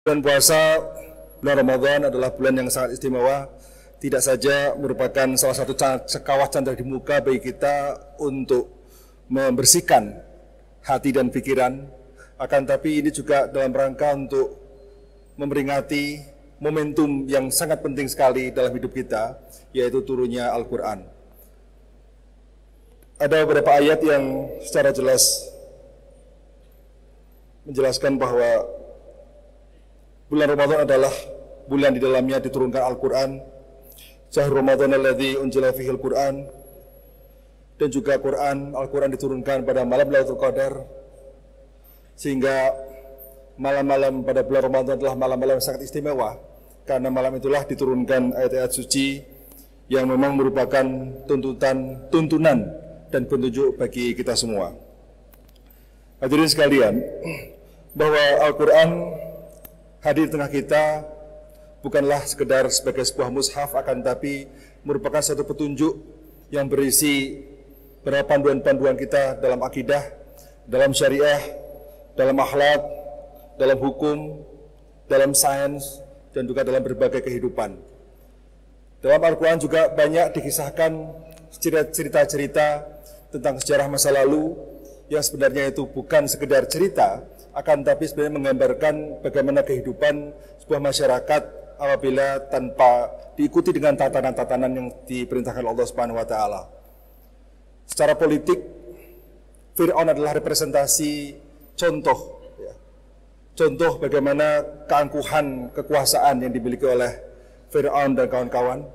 Bulan puasa, bulan Ramadan adalah bulan yang sangat istimewa. Tidak saja merupakan salah satu kawah candra di muka bagi kita untuk membersihkan hati dan pikiran, akan tapi ini juga dalam rangka untuk memperingati momentum yang sangat penting sekali dalam hidup kita, yaitu turunnya Al-Quran. Ada beberapa ayat yang secara jelas menjelaskan bahwa bulan Ramadan adalah bulan di dalamnya diturunkan Al-Quran. Syahrul Ramadan alladzi unzila fihil Quran. Dan juga Al-Quran diturunkan pada malam Lailatul Qadar. Sehingga malam-malam pada bulan Ramadan adalah malam-malam yang sangat istimewa, karena malam itulah diturunkan ayat-ayat suci yang memang merupakan tuntunan dan petunjuk bagi kita semua. Hadirin sekalian, bahwa Al-Quran hadir di tengah kita bukanlah sekedar sebagai sebuah mushaf, akan tapi merupakan satu petunjuk yang berisi beberapa panduan-panduan kita dalam akidah, dalam syariah, dalam akhlak, dalam hukum, dalam sains, dan juga dalam berbagai kehidupan. Dalam Al-Quran juga banyak dikisahkan cerita-cerita tentang sejarah masa lalu yang sebenarnya itu bukan sekedar cerita, akan tapi sebenarnya menggambarkan bagaimana kehidupan sebuah masyarakat apabila tanpa diikuti dengan tatanan-tatanan yang diperintahkan Allah Subhanahu wa taala. Secara politik, Fir'aun adalah representasi contoh bagaimana keangkuhan kekuasaan yang dimiliki oleh Fir'aun dan kawan-kawan.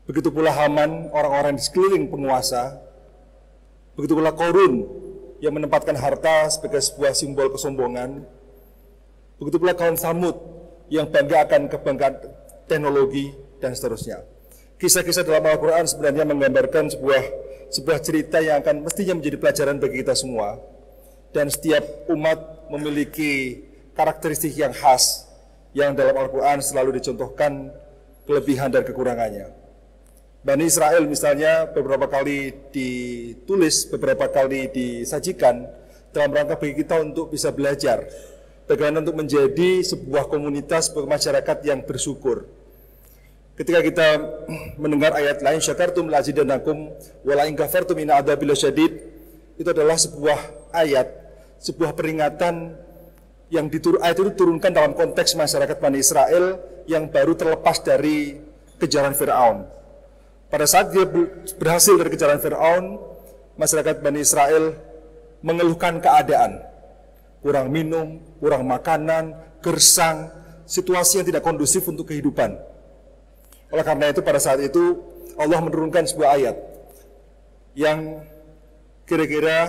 Begitu pula Haman, orang-orang di sekeliling penguasa. Begitu pula Korun yang menempatkan harta sebagai sebuah simbol kesombongan. Begitu pula kaum Samud yang bangga akan kebanggaan teknologi dan seterusnya. Kisah-kisah dalam Al-Quran sebenarnya menggambarkan sebuah cerita yang akan mestinya menjadi pelajaran bagi kita semua. Dan setiap umat memiliki karakteristik yang khas yang dalam Al-Quran selalu dicontohkan kelebihan dan kekurangannya. Bani Israel misalnya beberapa kali ditulis, beberapa kali disajikan dalam rangka bagi kita untuk bisa belajar bagaimana untuk menjadi sebuah komunitas, sebuah masyarakat yang bersyukur. Ketika kita mendengar ayat lain, syakartum la'azidannakum wa la in kafartum inna adzabi lasyadid, itu adalah sebuah ayat, sebuah peringatan yang ayat itu diturunkan dalam konteks masyarakat Bani Israel yang baru terlepas dari kejaran Fir'aun. Pada saat dia berhasil dari kejaran Fir'aun, masyarakat Bani Israel mengeluhkan keadaan, kurang minum, kurang makanan, gersang, situasi yang tidak kondusif untuk kehidupan. Oleh karena itu pada saat itu Allah menurunkan sebuah ayat yang kira-kira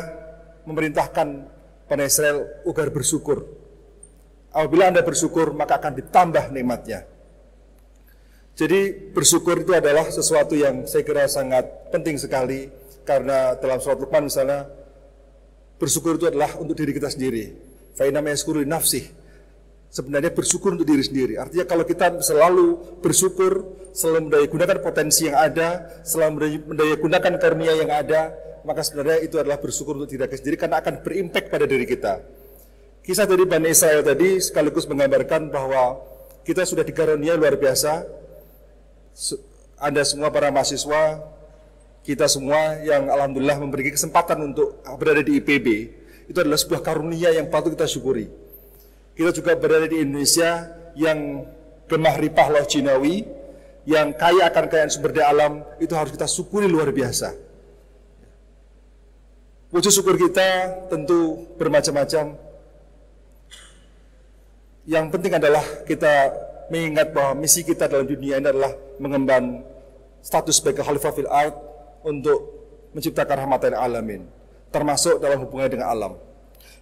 memerintahkan Bani Israel agar bersyukur. Apabila Anda bersyukur, maka akan ditambah nikmatnya. Jadi bersyukur itu adalah sesuatu yang saya kira sangat penting sekali, karena dalam surat Luqman misalnya, bersyukur itu adalah untuk diri kita sendiri. Fa inna ma yashkuru li nafsihi. Sebenarnya bersyukur untuk diri sendiri. Artinya kalau kita selalu bersyukur, selalu mendayagunakan potensi yang ada, selalu mendayagunakan karunia yang ada, maka sebenarnya itu adalah bersyukur untuk diri kita sendiri, karena akan berimpact pada diri kita. Kisah dari Bani Israel tadi sekaligus menggambarkan bahwa kita sudah dikaruniai luar biasa. Anda semua para mahasiswa, kita semua yang alhamdulillah memiliki kesempatan untuk berada di IPB, itu adalah sebuah karunia yang patut kita syukuri. Kita juga berada di Indonesia yang gemah ripah loh jinawi, yang kaya akan kekayaan sumber daya alam, itu harus kita syukuri luar biasa. Wujud syukur kita tentu bermacam-macam. Yang penting adalah kita mengingat bahwa misi kita dalam dunia ini adalah mengemban status sebagai khalifah fil ard untuk menciptakan rahmatan alamin, termasuk dalam hubungannya dengan alam.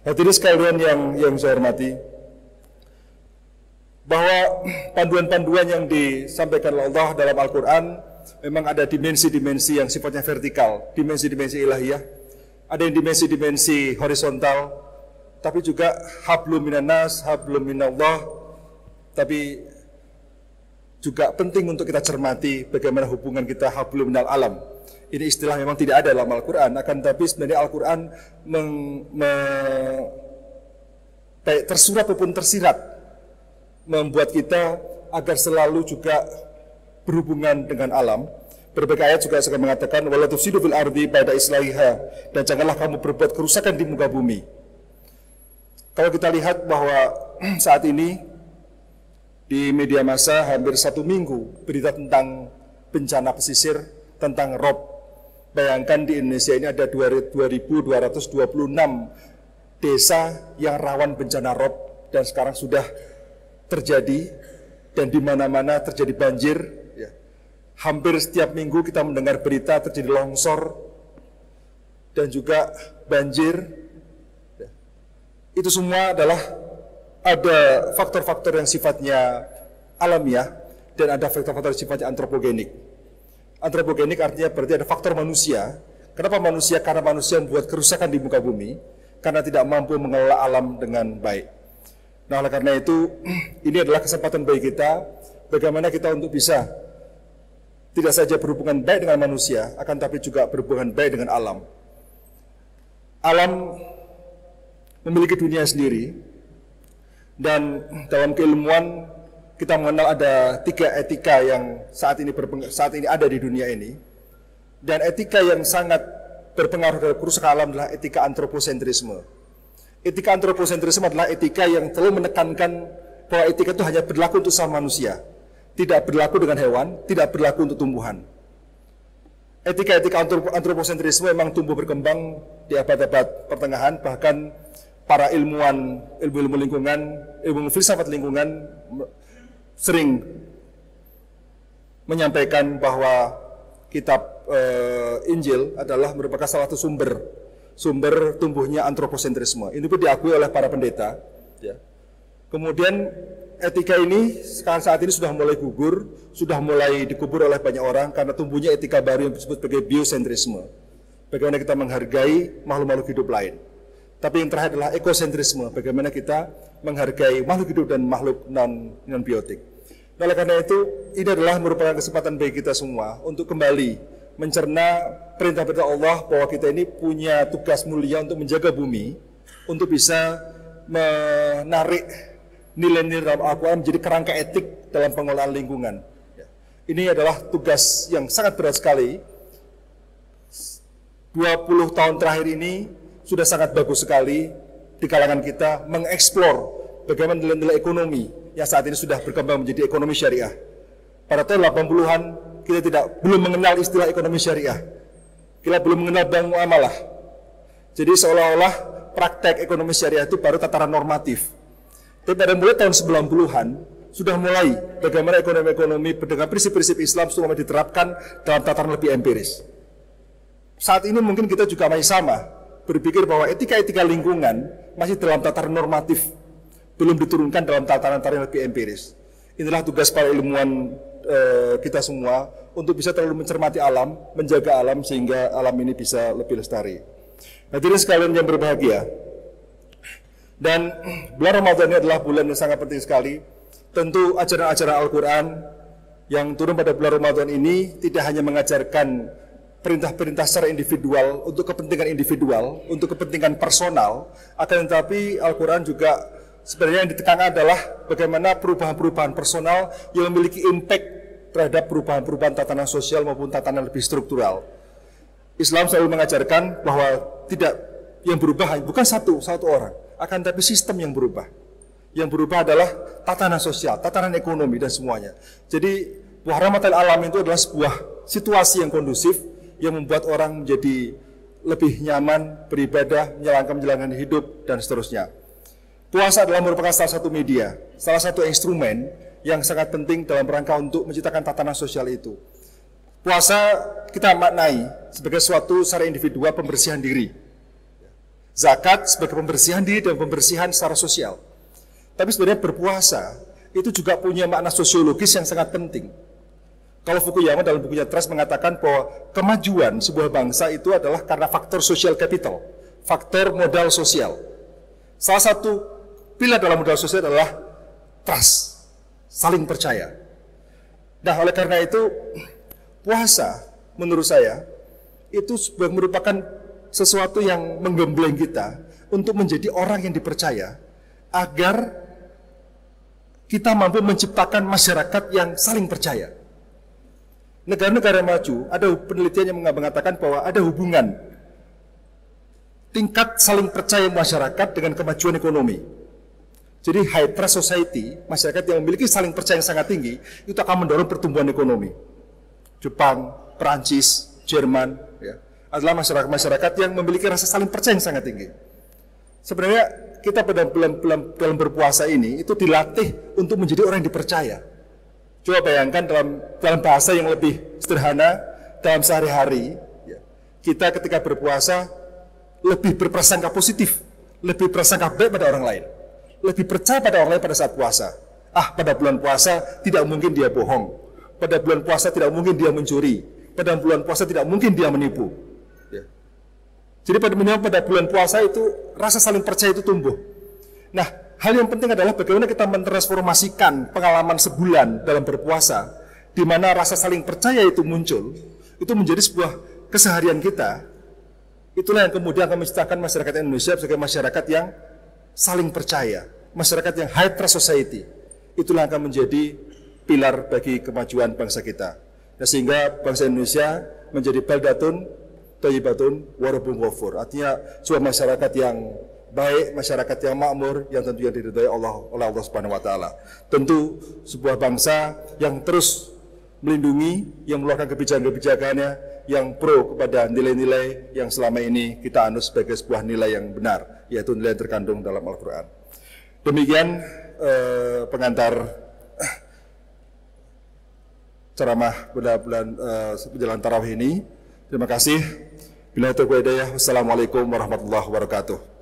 Hadirin sekalian yang saya hormati, bahwa panduan-panduan yang disampaikan Allah dalam Al-Quran memang ada dimensi-dimensi yang sifatnya vertikal, dimensi-dimensi ilahiyah, ada yang dimensi-dimensi horizontal, tapi juga hablum minanas, hablum minallah, tapi juga penting untuk kita cermati bagaimana hubungan kita hablum minal alam. Ini istilah memang tidak ada dalam Al-Quran, akan tapi sebenarnya Al-Quran baik tersurat maupun tersirat, membuat kita agar selalu juga berhubungan dengan alam. Berbagai ayat juga mengatakan wala tufsidu fil ardi ba'da islahiha, dan janganlah kamu berbuat kerusakan di muka bumi. Kalau kita lihat bahwa saat ini di media massa hampir 1 minggu berita tentang bencana pesisir, tentang rob. Bayangkan di Indonesia ini ada 2.226 desa yang rawan bencana rob, dan sekarang sudah terjadi, dan di mana-mana terjadi banjir. Ya. Hampir setiap minggu kita mendengar berita terjadi longsor dan juga banjir. Ya. Itu semua adalah ada faktor-faktor yang sifatnya alamiah dan ada faktor-faktor yang sifatnya antropogenik. Antropogenik artinya berarti ada faktor manusia. Kenapa manusia? Karena manusia membuat kerusakan di muka bumi, karena tidak mampu mengelola alam dengan baik. Nah, oleh karena itu, ini adalah kesempatan bagi kita, bagaimana kita untuk bisa tidak saja berhubungan baik dengan manusia, akan tapi juga berhubungan baik dengan alam. Alam memiliki dunia sendiri, dan dalam keilmuan kita mengenal ada 3 etika yang saat ini ada di dunia ini. Dan etika yang sangat berpengaruh dalam kerusakan alam adalah etika antroposentrisme. Etika antroposentrisme adalah etika yang selalu menekankan bahwa etika itu hanya berlaku untuk sama manusia, tidak berlaku dengan hewan, tidak berlaku untuk tumbuhan. Etika-etika antroposentrisme memang tumbuh berkembang di abad-abad pertengahan, bahkan para ilmuwan, ilmu lingkungan, ilmu filsafat lingkungan sering menyampaikan bahwa kitab Injil adalah merupakan salah satu sumber tumbuhnya antroposentrisme. Ini pun diakui oleh para pendeta. Ya. Kemudian etika ini saat ini sudah mulai gugur, sudah mulai dikubur oleh banyak orang karena tumbuhnya etika baru yang disebut sebagai biosentrisme. Bagaimana kita menghargai makhluk-makhluk hidup lain. Tapi yang terakhir adalah ekosentrisme, bagaimana kita menghargai makhluk hidup dan makhluk non-biotik. Nah, oleh karena itu, ini adalah merupakan kesempatan bagi kita semua untuk kembali mencerna perintah-perintah Allah bahwa kita ini punya tugas mulia untuk menjaga bumi, untuk bisa menarik nilai-nilai dalam Al-Quran menjadi kerangka etik dalam pengelolaan lingkungan. Ini adalah tugas yang sangat berat sekali. 20 tahun terakhir ini sudah sangat bagus sekali di kalangan kita mengeksplor bagaimana nilai-nilai ekonomi yang saat ini sudah berkembang menjadi ekonomi syariah. Pada tahun 80-an kita belum mengenal istilah ekonomi syariah. Kita belum mengenal bank muamalah. Jadi seolah-olah praktek ekonomi syariah itu baru tataran normatif. Tapi pada mulai tahun 90-an sudah mulai bagaimana ekonomi-ekonomi dengan prinsip-prinsip Islam sudah mulai diterapkan dalam tataran lebih empiris. Saat ini mungkin kita juga masih sama, berpikir bahwa etika-etika lingkungan masih dalam tataran normatif, belum diturunkan dalam tataran-tataran lebih empiris. Inilah tugas para ilmuwan kita semua untuk bisa terlalu mencermati alam, menjaga alam sehingga alam ini bisa lebih lestari. Hadirin sekalian yang berbahagia, dan bulan Ramadan ini adalah bulan yang sangat penting sekali. Tentu ajaran-ajaran Al-Quran yang turun pada bulan Ramadan ini tidak hanya mengajarkan perintah-perintah secara individual, untuk kepentingan individual, untuk kepentingan personal, akan tetapi Al-Quran juga sebenarnya yang ditekankan adalah bagaimana perubahan-perubahan personal yang memiliki impact terhadap perubahan-perubahan tatanan sosial maupun tatanan lebih struktural. Islam selalu mengajarkan bahwa tidak yang berubah bukan satu orang, akan tetapi sistem yang berubah. Yang berubah adalah tatanan sosial, tatanan ekonomi dan semuanya. Jadi rahmatal alam itu adalah sebuah situasi yang kondusif yang membuat orang menjadi lebih nyaman beribadah, menjalankan hidup, dan seterusnya. Puasa adalah merupakan salah satu media, salah satu instrumen yang sangat penting dalam rangka untuk menciptakan tatanan sosial itu. Puasa kita maknai sebagai suatu secara individual pembersihan diri. Zakat sebagai pembersihan diri dan pembersihan secara sosial. Tapi sebenarnya berpuasa itu juga punya makna sosiologis yang sangat penting. Kalau Fukuyama dalam bukunya Trust mengatakan bahwa kemajuan sebuah bangsa itu adalah karena faktor social capital, faktor modal sosial. Salah satu pilar dalam modal sosial adalah trust, saling percaya. Nah, oleh karena itu, puasa menurut saya itu merupakan sesuatu yang menggembleng kita untuk menjadi orang yang dipercaya agar kita mampu menciptakan masyarakat yang saling percaya. Negara-negara maju, ada penelitian yang mengatakan bahwa ada hubungan tingkat saling percaya masyarakat dengan kemajuan ekonomi. Jadi high trust society, masyarakat yang memiliki saling percaya yang sangat tinggi, itu akan mendorong pertumbuhan ekonomi. Jepang, Perancis, Jerman, ya, adalah masyarakat-masyarakat yang memiliki rasa saling percaya yang sangat tinggi. Sebenarnya kita pada dalam berpuasa ini itu dilatih untuk menjadi orang yang dipercaya. Coba bayangkan dalam bahasa yang lebih sederhana, dalam sehari-hari, ya, kita ketika berpuasa lebih berprasangka positif, lebih berprasangka baik pada orang lain, lebih percaya pada orang lain pada saat puasa. Pada bulan puasa tidak mungkin dia bohong, pada bulan puasa tidak mungkin dia mencuri, pada bulan puasa tidak mungkin dia menipu. Ya. Jadi pada bulan puasa itu rasa saling percaya itu tumbuh. Nah, hal yang penting adalah bagaimana kita mentransformasikan pengalaman sebulan dalam berpuasa, di mana rasa saling percaya itu muncul, itu menjadi sebuah keseharian kita. Itulah yang kemudian akan menciptakan masyarakat Indonesia sebagai masyarakat yang saling percaya, masyarakat yang high trust society. Itulah yang akan menjadi pilar bagi kemajuan bangsa kita. Nah, sehingga bangsa Indonesia menjadi baldatun thayyibatun wa rabbun ghafur. Artinya sebuah masyarakat yang baik, masyarakat yang makmur, yang tentunya diridhai oleh Allah Subhanahu wa taala. Tentu sebuah bangsa yang terus melindungi, yang mengeluarkan kebijakan-kebijakannya yang pro kepada nilai-nilai yang selama ini kita anut sebagai sebuah nilai yang benar, yaitu nilai yang terkandung dalam Al-Quran. Demikian pengantar ceramah pada bulan menjelang tarawih ini. Terima kasih. Bila taufiq hidayah. Wassalamualaikum warahmatullahi wabarakatuh.